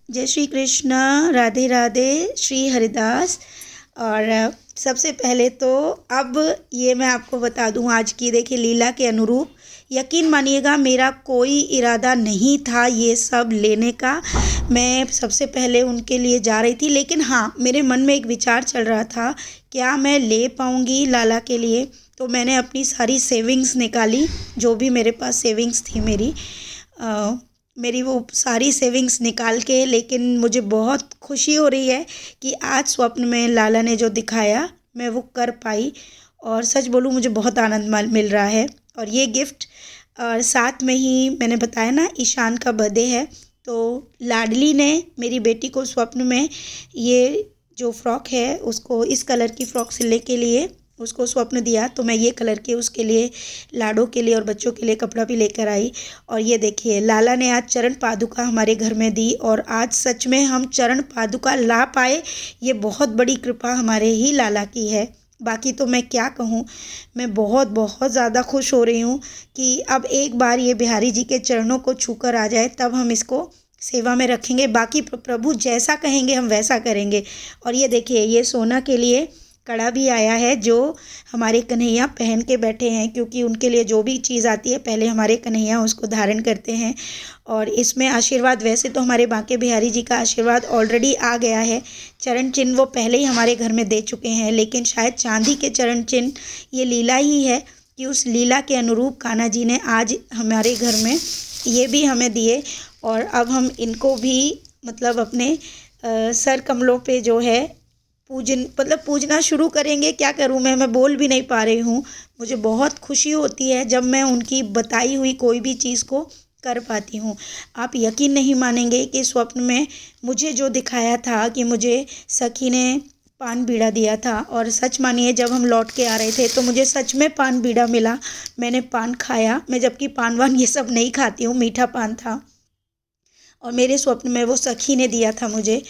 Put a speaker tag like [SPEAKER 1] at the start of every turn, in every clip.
[SPEAKER 1] जय श्री कृष्ण। राधे राधे। श्री हरिदास। और सबसे पहले तो अब ये मैं आपको बता दूं, आज की देखिए लीला के अनुरूप यकीन मानिएगा मेरा कोई इरादा नहीं था ये सब लेने का। मैं सबसे पहले उनके लिए जा रही थी, लेकिन हाँ, मेरे मन में एक विचार चल रहा था, क्या मैं ले पाऊँगी लाला के लिए। तो मैंने अपनी सारी सेविंग्स निकाली, जो भी मेरे पास सेविंग्स थी मेरी वो सारी सेविंग्स निकाल के। लेकिन मुझे बहुत खुशी हो रही है कि आज स्वप्न में लाला ने जो दिखाया मैं वो कर पाई, और सच बोलूँ मुझे बहुत आनंद मिल रहा है। और ये गिफ्ट, और साथ में ही मैंने बताया ना ईशान का बर्थडे है, तो लाडली ने मेरी बेटी को स्वप्न में ये जो फ़्रॉक है उसको, इस कलर की फ़्रॉक सिलने के लिए उसको स्वप्न दिया, तो मैं ये कलर के उसके लिए, लाडो के लिए और बच्चों के लिए कपड़ा भी लेकर आई। और ये देखिए लाला ने आज चरण पादुका हमारे घर में दी, और आज सच में हम चरण पादुका ला पाए, ये बहुत बड़ी कृपा हमारे ही लाला की है। बाकी तो मैं क्या कहूँ, मैं बहुत बहुत ज़्यादा खुश हो रही हूँ कि अब एक बार ये बिहारी जी के चरणों को छूकर आ जाए, तब हम इसको सेवा में रखेंगे। बाकी प्रभु जैसा कहेंगे हम वैसा करेंगे। और ये देखिए ये सोना के लिए कड़ा भी आया है, जो हमारे कन्हैया पहन के बैठे हैं, क्योंकि उनके लिए जो भी चीज़ आती है पहले हमारे कन्हैया उसको धारण करते हैं। और इसमें आशीर्वाद, वैसे तो हमारे बांके बिहारी जी का आशीर्वाद ऑलरेडी आ गया है, चरण चिन्ह वो पहले ही हमारे घर में दे चुके हैं, लेकिन शायद चांदी के चरण चिन्ह ये लीला ही है कि उस लीला के अनुरूप कान्हा जी ने आज हमारे घर में ये भी हमें दिए। और अब हम इनको भी मतलब अपने सर कमलों पे जो है पूजन, मतलब पूजना शुरू करेंगे। क्या करूँ मैं बोल भी नहीं पा रही हूँ। मुझे बहुत खुशी होती है जब मैं उनकी बताई हुई कोई भी चीज़ को कर पाती हूँ। आप यकीन नहीं मानेंगे कि स्वप्न में मुझे जो दिखाया था कि मुझे सखी ने पान बीड़ा दिया था, और सच मानिए जब हम लौट के आ रहे थे तो मुझे सच में पान बीड़ा मिला। मैंने पान खाया, मैं जबकि पान वान ये सब नहीं खाती हूँ, मीठा पान था, और मेरे स्वप्न में वो सखी ने दिया था मुझे।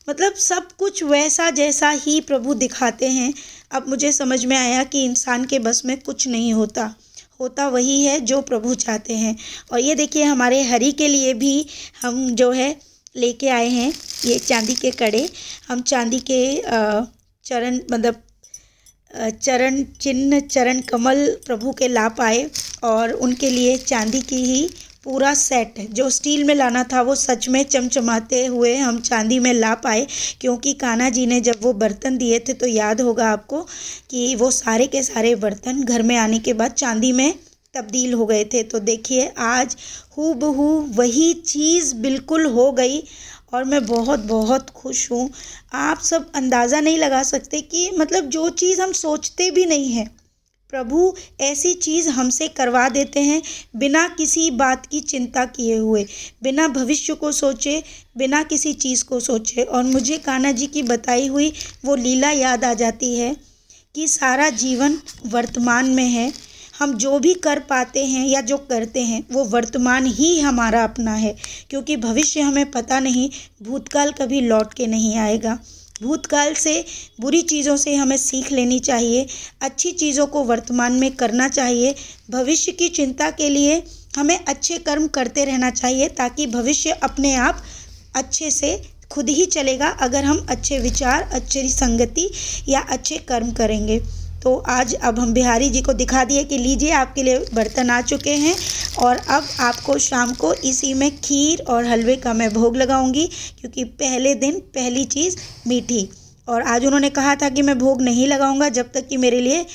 [SPEAKER 1] मतलब सब कुछ वैसा जैसा ही प्रभु दिखाते हैं। अब मुझे समझ में आया कि इंसान के बस में कुछ नहीं होता, होता वही है जो प्रभु चाहते हैं। और ये देखिए हमारे हरि के लिए भी हम जो है लेके आए हैं ये चांदी के कड़े। हम चांदी के चरण, मतलब चरण चिन्ह, चरण कमल प्रभु के ला पाए, और उनके लिए चांदी की ही पूरा सेट, जो स्टील में लाना था वो सच में चमचमाते हुए हम चांदी में ला पाए। क्योंकि कान्हा जी ने जब वो बर्तन दिए थे तो याद होगा आपको कि वो सारे के सारे बर्तन घर में आने के बाद चांदी में तब्दील हो गए थे। तो देखिए आज हूबहू वही चीज़ बिल्कुल हो गई, और मैं बहुत बहुत खुश हूँ। आप सब अंदाज़ा नहीं लगा सकते कि मतलब जो चीज़ हम सोचते भी नहीं हैं, प्रभु ऐसी चीज़ हमसे करवा देते हैं बिना किसी बात की चिंता किए हुए, बिना भविष्य को सोचे, बिना किसी चीज़ को सोचे। और मुझे कान्हा जी की बताई हुई वो लीला याद आ जाती है कि सारा जीवन वर्तमान में है। हम जो भी कर पाते हैं या जो करते हैं वो वर्तमान ही हमारा अपना है, क्योंकि भविष्य हमें पता नहीं, भूतकाल कभी लौट के नहीं आएगा। भूतकाल से, बुरी चीज़ों से हमें सीख लेनी चाहिए, अच्छी चीज़ों को वर्तमान में करना चाहिए। भविष्य की चिंता के लिए हमें अच्छे कर्म करते रहना चाहिए, ताकि भविष्य अपने आप अच्छे से खुद ही चलेगा, अगर हम अच्छे विचार, अच्छी संगति या अच्छे कर्म करेंगे। तो आज अब हम बिहारी जी को दिखा दिए कि लीजिए आपके लिए बर्तन आ चुके हैं, और अब आपको शाम को इसी में खीर और हलवे का मैं भोग लगाऊंगी, क्योंकि पहले दिन पहली चीज़ मीठी। और आज उन्होंने कहा था कि मैं भोग नहीं लगाऊंगा जब तक कि मेरे लिए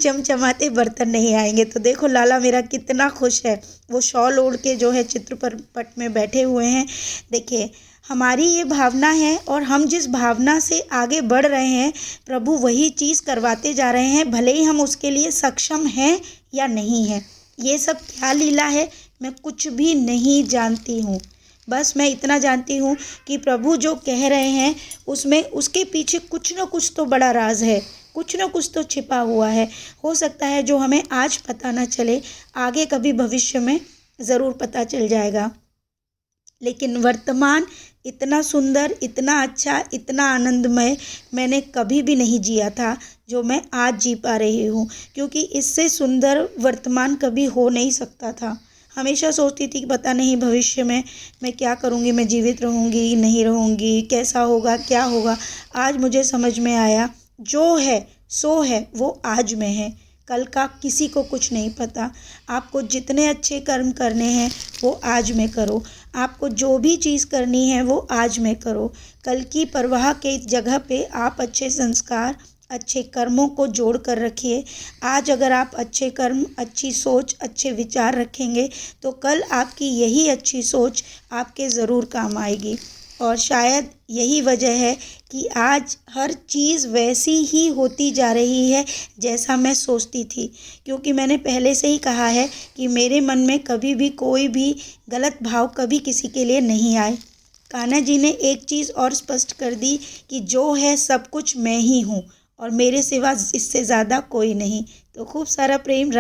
[SPEAKER 1] चमचमाते बर्तन नहीं आएंगे। तो देखो लाला मेरा कितना खुश है, वो शॉल ओढ़ के जो है चित्र पर पट में बैठे हुए हैं। देखिए हमारी ये भावना है, और हम जिस भावना से आगे बढ़ रहे हैं प्रभु वही चीज़ करवाते जा रहे हैं, भले ही हम उसके लिए सक्षम हैं या नहीं हैं। ये सब क्या लीला है मैं कुछ भी नहीं जानती हूँ, बस मैं इतना जानती हूँ कि प्रभु जो कह रहे हैं उसमें, उसके पीछे कुछ न कुछ तो बड़ा राज है, कुछ न कुछ तो छिपा हुआ है। हो सकता है जो हमें आज पता ना चले, आगे कभी भविष्य में ज़रूर पता चल जाएगा। लेकिन वर्तमान इतना सुंदर, इतना अच्छा, इतना आनंदमय मैंने कभी भी नहीं जिया था जो मैं आज जी पा रही हूँ, क्योंकि इससे सुंदर वर्तमान कभी हो नहीं सकता था। हमेशा सोचती थी कि पता नहीं भविष्य में मैं क्या करूँगी, मैं जीवित रहूँगी नहीं रहूँगी, कैसा होगा क्या होगा। आज मुझे समझ में आया, जो है सो है, वो आज में है, कल का किसी को कुछ नहीं पता। आपको जितने अच्छे कर्म करने हैं वो आज में करो, आपको जो भी चीज़ करनी है वो आज में करो। कल की परवाह के जगह पे आप अच्छे संस्कार, अच्छे कर्मों को जोड़ कर रखिए। आज अगर आप अच्छे कर्म, अच्छी सोच, अच्छे विचार रखेंगे तो कल आपकी यही अच्छी सोच आपके ज़रूर काम आएगी। और शायद यही वजह है कि आज हर चीज़ वैसी ही होती जा रही है जैसा मैं सोचती थी, क्योंकि मैंने पहले से ही कहा है कि मेरे मन में कभी भी कोई भी गलत भाव कभी किसी के लिए नहीं आए। कान्हा जी ने एक चीज़ और स्पष्ट कर दी कि जो है सब कुछ मैं ही हूँ और मेरे सिवा इससे ज़्यादा कोई नहीं। तो खूब सारा प्रेम।